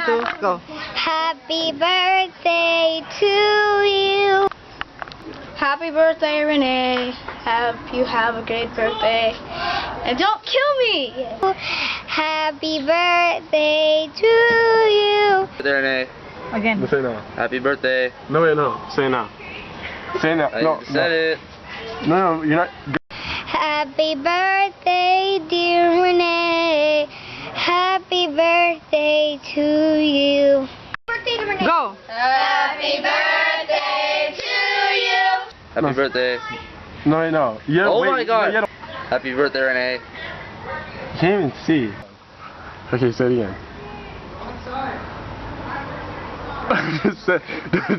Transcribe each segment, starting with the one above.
1, 2, go. Happy birthday to you. Happy birthday, Renee. You have a great birthday. And don't kill me. Happy birthday to you. Birthday, Renae. Again. Say now. Happy birthday. No, wait, no. Say it now. Say it now. I No, said it. no, you're not. Happy birthday, dear Renee. Happy birthday to you. Go. Happy birthday to you. Happy birthday. No, wait, no. Yeah, Oh wait, my God. You Happy birthday, Renee. can't even see. Okay, say it again.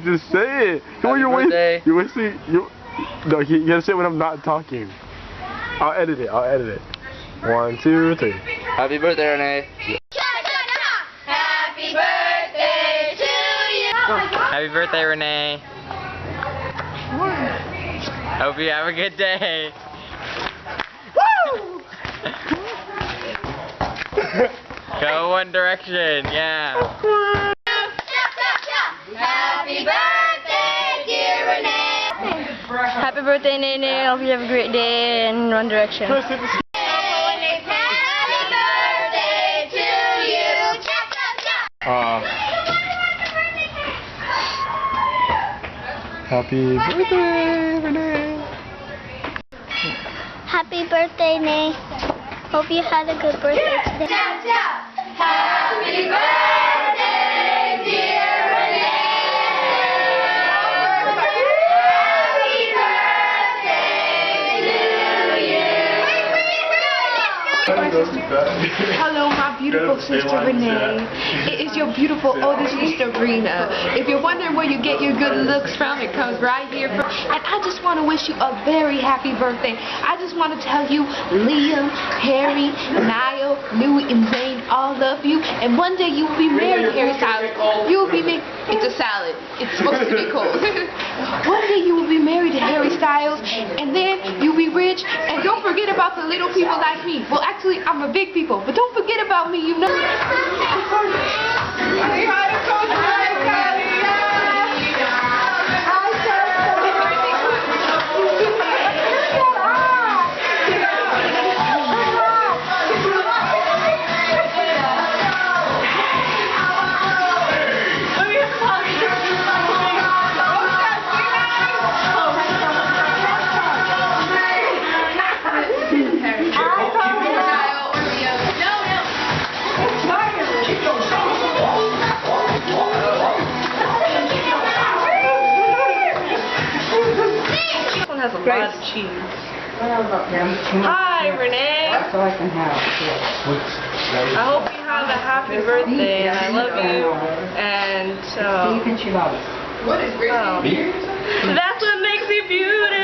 just say it. Come on, Happy you're birthday. wasting. No, you gotta say it when I'm not talking. I'll edit it. 1, 2, 3. Happy birthday, Renee. Happy birthday to you. Happy birthday, Renee. Hope you have a good day. Go one direction, yeah. Happy birthday, dear Renee. Happy birthday, Nene. Hope you have a great day in One Direction. Happy birthday to you. Happy birthday, Renee. Happy birthday, Nay. Hope you had a good birthday today. Happy birthday, dear Renee. Happy birthday to you. Hello, my beautiful sister Renae. It is your beautiful older sister Rena. If you're wondering where you get your good looks from, it comes right here from. And I just want to wish you a very happy birthday. I just want to tell you, Liam, Harry, Niall, Louie, and Zane all love you. And one day you will be married, Harry Styles. You will be married. It's a salad. It's supposed to be cold. One day you will be married to Harry Styles, and then you'll be rich. And don't forget about the little people like me. Well, actually, I'm a big people, but don't forget about me, you know. Has a lot of cheese. Hi, Renee. That's all I can have. I hope you have a happy birthday, and I love you. And You can chill out. that's what makes you beautiful.